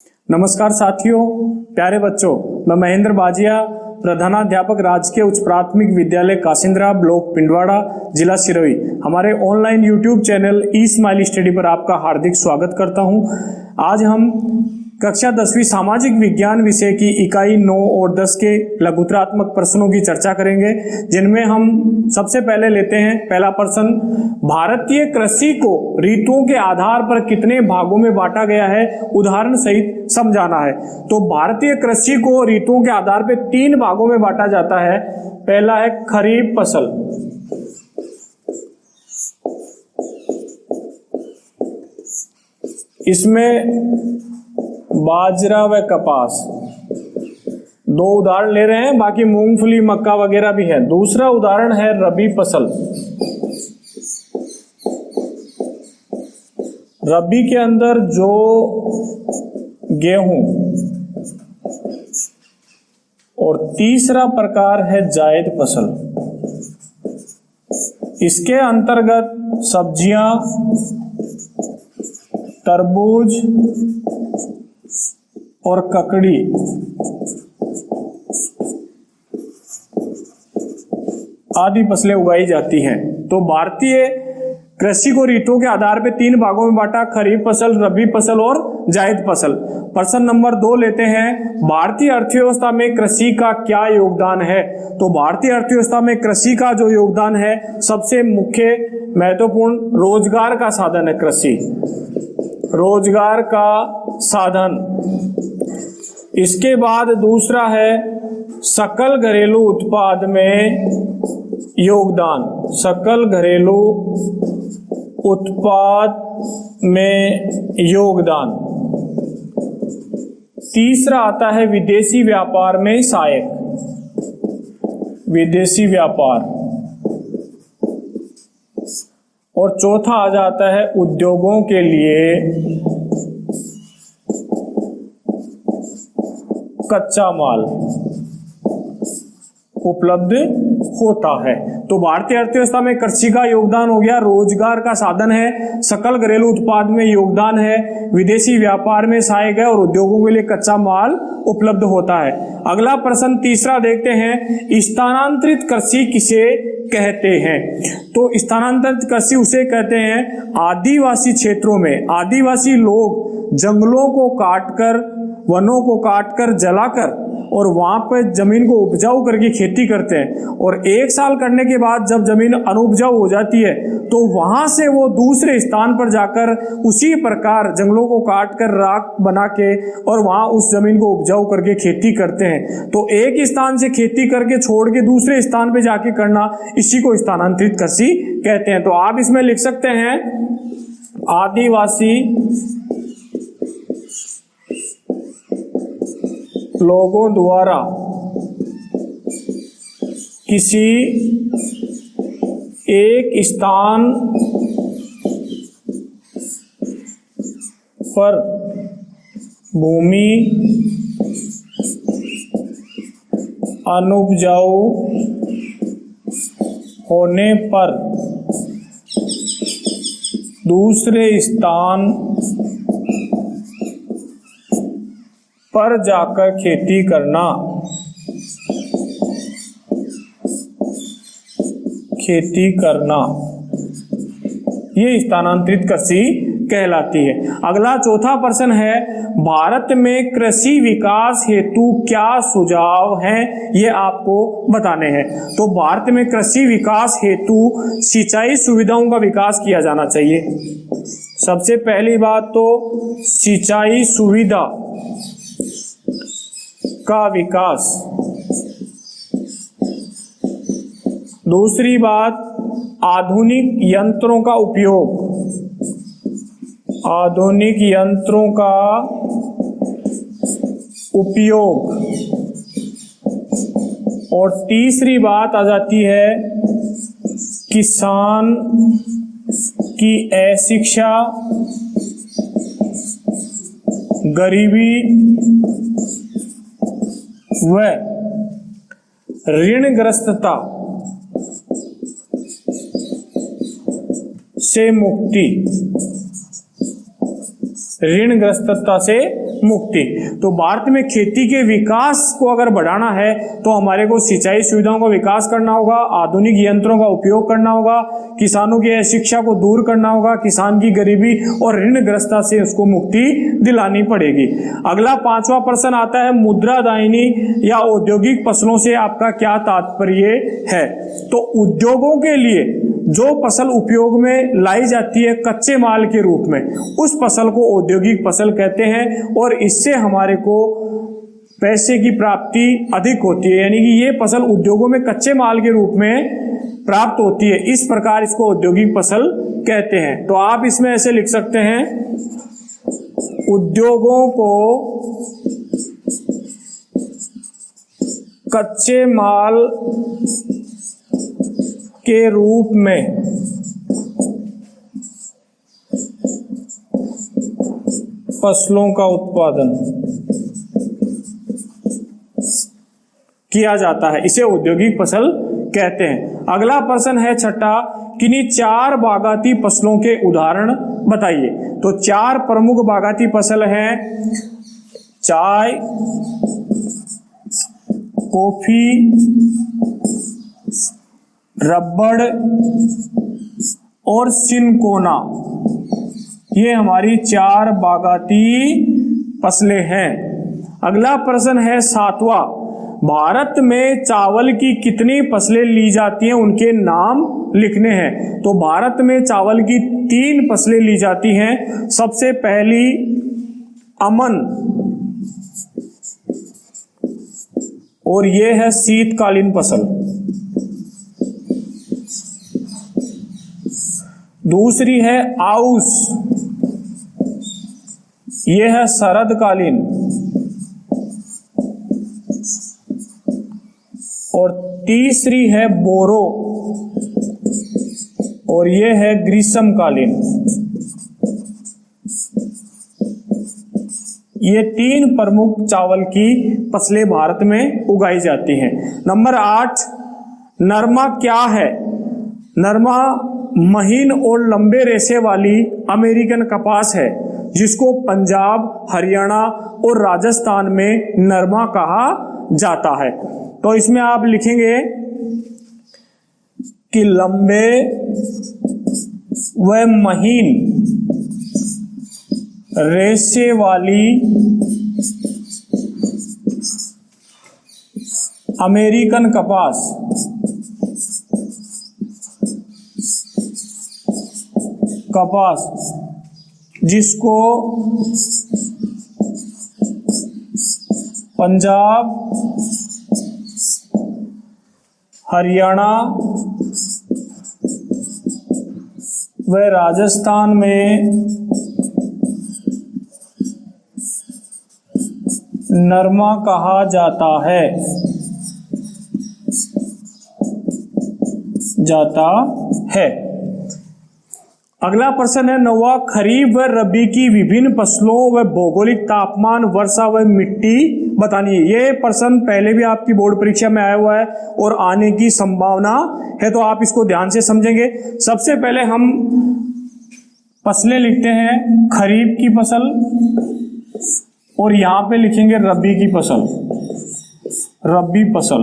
नमस्कार साथियों, प्यारे बच्चों, मैं महेंद्र बाजिया, प्रधानाध्यापक राजकीय उच्च प्राथमिक विद्यालय कासिंद्रा, ब्लॉक पिंडवाड़ा, जिला सिरोही। हमारे ऑनलाइन यूट्यूब चैनल ई स्माइल स्टडी पर आपका हार्दिक स्वागत करता हूं। आज हम कक्षा 10वीं सामाजिक विज्ञान विषय की इकाई 9 और 10 के लघुत्रात्मक प्रश्नों की चर्चा करेंगे, जिनमें हम सबसे पहले लेते हैं पहला प्रश्न। भारतीय कृषि को ऋतुओं के आधार पर कितने भागों में बांटा गया है, उदाहरण सहित समझाना है। तो भारतीय कृषि को ऋतुओं के आधार पर 3 भागों में बांटा जाता है। पहला है खरीफ फसल, इसमें बाजरा व कपास, 2 उदाहरण ले रहे हैं, बाकी मूंगफली मक्का वगैरह भी है। दूसरा उदाहरण है रबी फसल। रबी के अंदर जो गेहूं, और तीसरा प्रकार है जायद फसल। इसके अंतर्गत सब्जियां, तरबूज और ककड़ी आदि फसलें उगाई जाती हैं। तो भारतीय कृषि को ऋतुओं के आधार पर 3 भागों में बांटा, खरीफ फसल, रबी फसल और जायद फसल। प्रश्न नंबर 2 लेते हैं, भारतीय अर्थव्यवस्था में कृषि का क्या योगदान है। तो भारतीय अर्थव्यवस्था में कृषि का जो योगदान है, सबसे मुख्य महत्वपूर्ण रोजगार का साधन है कृषि, रोजगार का साधन। इसके बाद दूसरा है सकल घरेलू उत्पाद में योगदान, सकल घरेलू उत्पाद में योगदान। तीसरा आता है विदेशी व्यापार में सहायक, विदेशी व्यापार। और चौथा आ जाता है उद्योगों के लिए कच्चा माल उपलब्ध होता है। तो भारतीय अर्थव्यवस्था में कृषि का योगदान हो गया, रोजगार का साधन है, सकल घरेलू उत्पाद में योगदान है, विदेशी व्यापार में सहायक है और उद्योगों के लिए कच्चा माल उपलब्ध होता है। अगला प्रश्न तीसरा देखते हैं, स्थानांतरित कृषि किसे कहते हैं। तो स्थानांतरित कृषि उसे कहते हैं आदिवासी क्षेत्रों में आदिवासी लोग जंगलों को काटकर, वनों को काटकर, जलाकर और वहां पर जमीन को उपजाऊ करके खेती करते हैं। और 1 साल करने के बाद जब जमीन अनुपजाऊ हो जाती है, तो वहां से वो दूसरे स्थान पर जाकर उसी प्रकार जंगलों को काटकर राख बना के और वहां उस जमीन को उपजाऊ करके खेती करते हैं। तो एक स्थान से खेती करके छोड़ के दूसरे स्थान पे जाके करना, इसी को स्थानांतरित कृषि कहते हैं। तो आप इसमें लिख सकते हैं आदिवासी लोगों द्वारा किसी एक स्थान पर भूमि अनुपजाऊ होने पर दूसरे स्थान पर जाकर खेती करना, खेती करना, ये स्थानांतरित कृषि कहलाती है। अगला चौथा प्रश्न है, भारत में कृषि विकास हेतु क्या सुझाव हैं, ये आपको बताने हैं। तो भारत में कृषि विकास हेतु सिंचाई सुविधाओं का विकास किया जाना चाहिए। सबसे पहली बात तो सिंचाई सुविधा का विकास। दूसरी बात आधुनिक यंत्रों का उपयोग, आधुनिक यंत्रों का उपयोग। और तीसरी बात आ जाती है किसान की अशिक्षा, गरीबी व ऋणग्रस्तता से मुक्ति, ऋणग्रस्तता से मुक्ति। तो भारत में खेती के विकास को अगर बढ़ाना है तो हमारे को सिंचाई सुविधाओं का विकास करना होगा, आधुनिक यंत्रों का उपयोग करना होगा, किसानों की अशिक्षा को दूर करना होगा, किसान की गरीबी और ऋणग्रस्तता से उसको मुक्ति दिलानी पड़ेगी। अगला 5वां प्रश्न आता है, मुद्रादायिनी या औद्योगिक फसलों से आपका क्या तात्पर्य है? तो उद्योगों के लिए जो फसल उपयोग में लाई जाती है कच्चे माल के रूप में, उस फसल को औद्योगिक फसल कहते हैं और इससे हमारे को पैसे की प्राप्ति अधिक होती है, यानी कि ये फसल उद्योगों में कच्चे माल के रूप में प्राप्त होती है, इस प्रकार इसको औद्योगिक फसल कहते हैं। तो आप इसमें ऐसे लिख सकते हैं, उद्योगों को कच्चे माल के रूप में फसलों का उत्पादन किया जाता है, इसे औद्योगिक फसल कहते हैं। अगला प्रश्न है छठा, किन्हीं 4 बागाती फसलों के उदाहरण बताइए। तो 4 प्रमुख बागाती फसल हैं, चाय, कॉफी, रबड़ और सिनकोना। ये हमारी 4 बागाती फसलें हैं। अगला प्रश्न है 7वां, भारत में चावल की कितनी फसलें ली जाती हैं, उनके नाम लिखने हैं। तो भारत में चावल की 3 फसलें ली जाती हैं। सबसे पहली अमन, और ये है शीतकालीन फसल। दूसरी है आउस, ये है शरदकालीन। और तीसरी है बोरो, और ये है ग्रीष्मकालीन। ये 3 प्रमुख चावल की फसलें भारत में उगाई जाती हैं। नंबर 8, नरमा क्या है? नरमा महीन और लंबे रेशे वाली अमेरिकन कपास है, जिसको पंजाब, हरियाणा और राजस्थान में नरमा कहा जाता है। तो इसमें आप लिखेंगे कि लंबे व महीन रेशे वाली अमेरिकन कपास जिसको पंजाब, हरियाणा व राजस्थान में नरमा कहा जाता है। अगला प्रश्न है 9वां, खरीफ व रबी की विभिन्न फसलों व भौगोलिक तापमान, वर्षा व मिट्टी बतानी है। ये प्रश्न पहले भी आपकी बोर्ड परीक्षा में आया हुआ है और आने की संभावना है, तो आप इसको ध्यान से समझेंगे। सबसे पहले हम फसलें लिखते हैं, खरीफ की फसल, और यहां पे लिखेंगे रबी की फसल, रबी फसल,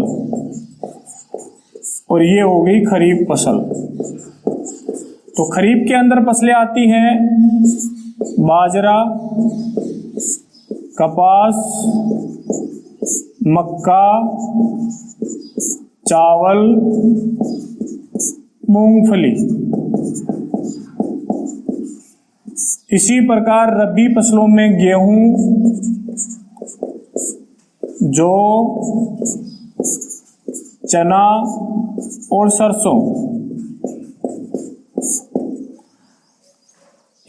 और ये हो गई खरीफ फसल। तो खरीफ के अंदर फसलें आती हैं बाजरा, कपास, मक्का, चावल, मूंगफली। इसी प्रकार रबी फसलों में गेहूं, जौ, चना और सरसों।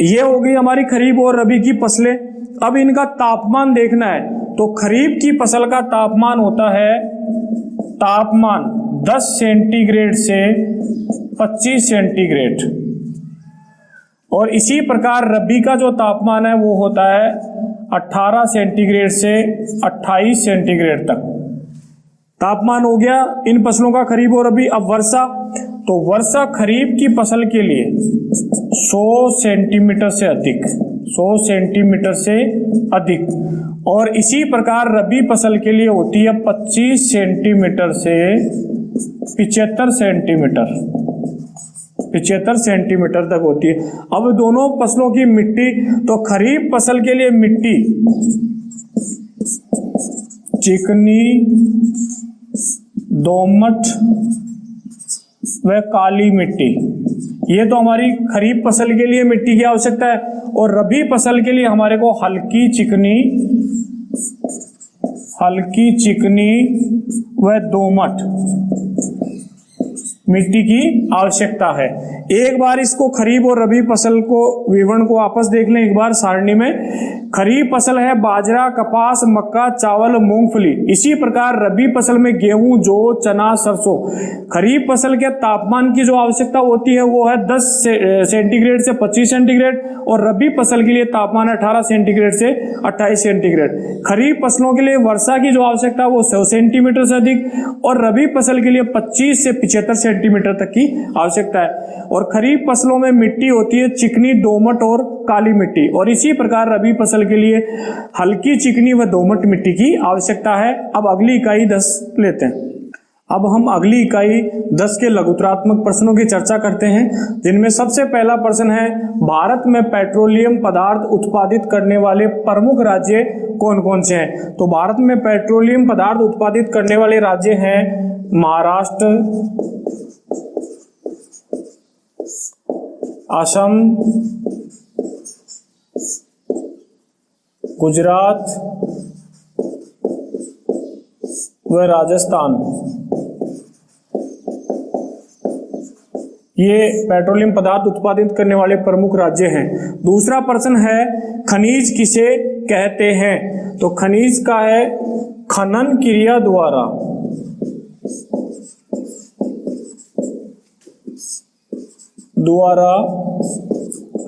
ये हो गई हमारी खरीफ और रबी की फसलें। अब इनका तापमान देखना है, तो खरीफ की फसल का तापमान होता है, तापमान 10 सेंटीग्रेड से 25 सेंटीग्रेड, और इसी प्रकार रबी का जो तापमान है वो होता है 18 सेंटीग्रेड से 28 सेंटीग्रेड तक तापमान हो गया इन फसलों का, खरीफ और रबी। अब वर्षा, तो वर्षा खरीफ की फसल के लिए 100 सेंटीमीटर से अधिक, 100 सेंटीमीटर से अधिक। और इसी प्रकार रबी फसल के लिए होती है 25 सेंटीमीटर से 75 सेंटीमीटर, 75 सेंटीमीटर तक होती है। अब दोनों फसलों की मिट्टी, तो खरीफ फसल के लिए मिट्टी चिकनी, दोमट व काली मिट्टी, ये तो हमारी खरीफ फसल के लिए मिट्टी की आवश्यकता है। और रबी फसल के लिए हमारे को हल्की चिकनी व दोमट मिट्टी की आवश्यकता है। एक बार इसको खरीफ और रबी फसल को विवरण को वापस देख लें एक बार सारणी में। खरीफ फसल है बाजरा, कपास, मक्का, चावल, मूंगफली। इसी प्रकार रबी फसल में गेहूं, जौ, चना, सरसों। खरीफ फसल के तापमान की जो आवश्यकता होती है वो है 10 सेंटीग्रेड से 25 सेंटीग्रेड, और रबी फसल के लिए तापमान 18 सेंटीग्रेड से 28 सेंटीग्रेड। खरीफ फसलों के लिए वर्षा की जो आवश्यकता है वो 100 सेंटीमीटर से अधिक, और रबी फसल के लिए 25 से 75 सेंटीमीटर तक की आवश्यकता है। और खरीफ फसलों में मिट्टी होती है चिकनी, दोमट और काली मिट्टी, और इसी प्रकार रबी फसल के लिए हल्की चिकनी व दोमट मिट्टी की आवश्यकता है। अब अगली इकाई 10 लेते हैं। अब हम अगली इकाई 10 के लघुत्तरात्मक प्रश्नों की चर्चा करते हैं, जिनमें सबसे पहला प्रश्न है, भारत में पेट्रोलियम पदार्थ उत्पादित करने वाले प्रमुख राज्य कौन कौन से हैं? तो भारत में पेट्रोलियम पदार्थ उत्पादित करने वाले राज्य हैं महाराष्ट्र, असम, गुजरात व राजस्थान। ये पेट्रोलियम पदार्थ उत्पादित करने वाले प्रमुख राज्य हैं। दूसरा प्रश्न है, खनिज किसे कहते हैं? तो खनिज का है खनन क्रिया द्वारा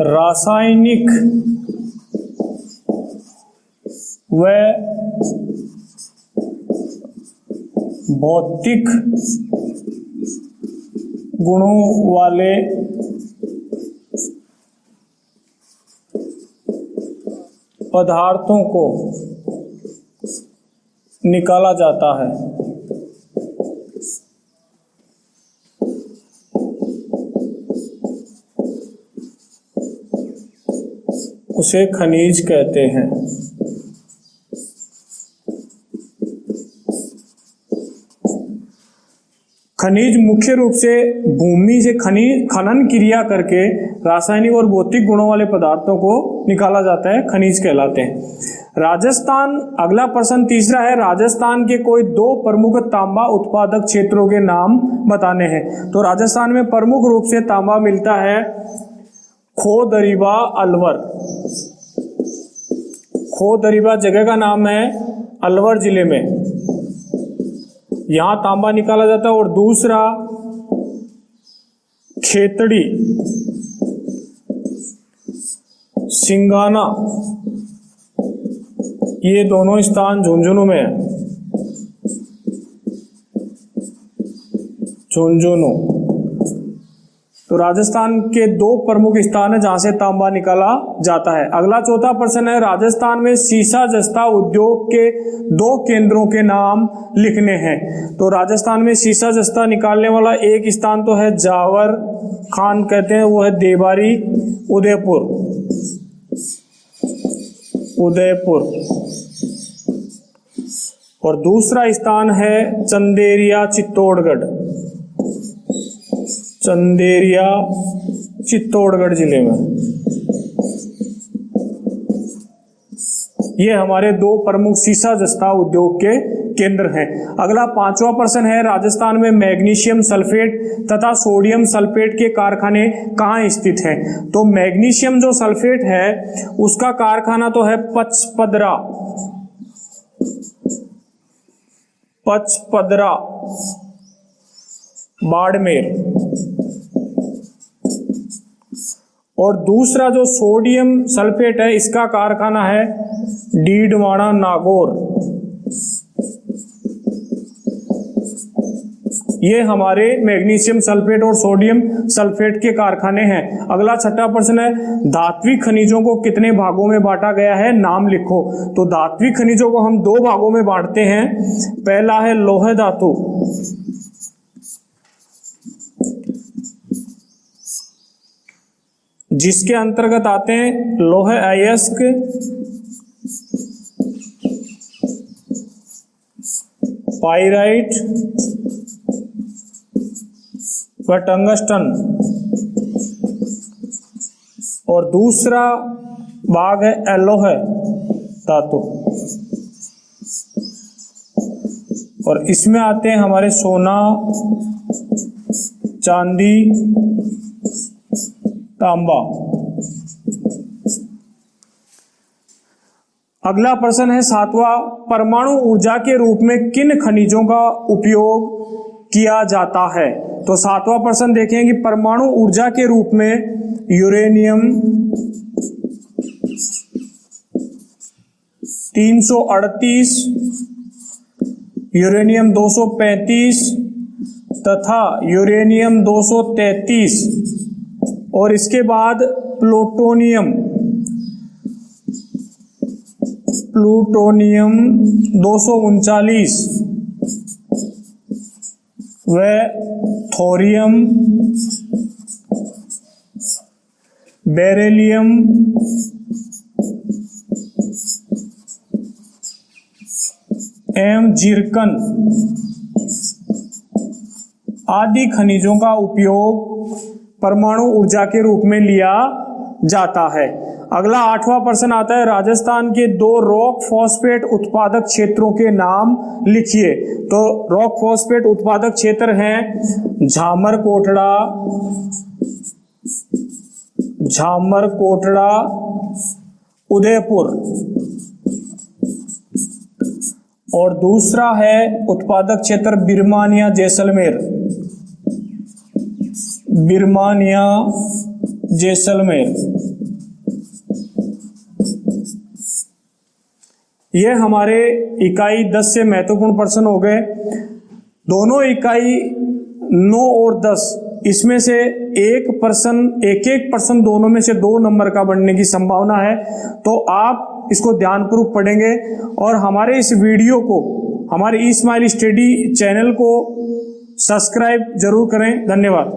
रासायनिक व भौतिक गुणों वाले पदार्थों को निकाला जाता है। उसे खनिज कहते हैं। खनिज मुख्य रूप से भूमि से खनन क्रिया करके रासायनिक और भौतिक गुणों वाले पदार्थों को निकाला जाता है, खनिज कहलाते हैं। राजस्थान, अगला प्रश्न तीसरा है, राजस्थान के कोई 2 प्रमुख तांबा उत्पादक क्षेत्रों के नाम बताने हैं। तो राजस्थान में प्रमुख रूप से तांबा मिलता है खोदरीबा, अलवर। खोदरीबा जगह का नाम है, अलवर जिले में, यहां तांबा निकाला जाता है। और दूसरा खेतड़ी, सिंगाना, ये दोनों स्थान झुंझुनू में है, झुंझुनू। तो राजस्थान के 2 प्रमुख स्थान है जहां से तांबा निकाला जाता है। अगला चौथा प्रश्न है, राजस्थान में सीसा जस्ता उद्योग के 2 केंद्रों के नाम लिखने हैं। तो राजस्थान में सीसा जस्ता निकालने वाला एक स्थान तो है जावर खान कहते हैं, वो है देवारी, उदयपुर। और दूसरा स्थान है चंदेरिया, चित्तौड़गढ़ जिले में। ये हमारे 2 प्रमुख सीसा जस्ता उद्योग के केंद्र हैं। अगला 5वां प्रश्न है, राजस्थान में मैग्नीशियम सल्फेट तथा सोडियम सल्फेट के कारखाने कहाँ स्थित हैं? तो मैग्नीशियम जो सल्फेट है उसका कारखाना तो है पचपदरा, बाड़मेर। और दूसरा जो सोडियम सल्फेट है इसका कारखाना है डीडवाना, नागौर। ये हमारे मैग्नीशियम सल्फेट और सोडियम सल्फेट के कारखाने हैं। अगला छठा प्रश्न है, धात्विक खनिजों को कितने भागों में बांटा गया है, नाम लिखो। तो धात्विक खनिजों को हम 2 भागों में बांटते हैं। पहला है लौह धातु, जिसके अंतर्गत आते हैं लौह अयस्क, पाइराइट व टंगस्टन, और दूसरा भाग है अलोह धातु, और इसमें आते हैं हमारे सोना, चांदी, तांबा। अगला प्रश्न है 7वां, परमाणु ऊर्जा के रूप में किन खनिजों का उपयोग किया जाता है। तो 7वां प्रश्न देखें कि परमाणु ऊर्जा के रूप में यूरेनियम 338, यूरेनियम 235 तथा यूरेनियम 233 और इसके बाद प्लूटोनियम 239 व थोरियम, बेरिलियम, जिरकन आदि खनिजों का उपयोग परमाणु ऊर्जा के रूप में लिया जाता है। अगला 8वां प्रश्न आता है, राजस्थान के 2 रॉक फॉस्फेट उत्पादक क्षेत्रों के नाम लिखिए। तो रॉक फॉस्फेट उत्पादक क्षेत्र हैं झामर कोटड़ा, उदयपुर, और दूसरा है उत्पादक क्षेत्र बिरमानिया जैसलमेर। ये हमारे इकाई 10 से महत्वपूर्ण प्रश्न हो गए। दोनों इकाई 9 और 10, इसमें से एक प्रश्न दोनों में से 2 नंबर का बनने की संभावना है। तो आप इसको ध्यानपूर्वक पढ़ेंगे और हमारे इस वीडियो को, हमारे ई स्माइल स्टडी चैनल को सब्सक्राइब जरूर करें। धन्यवाद।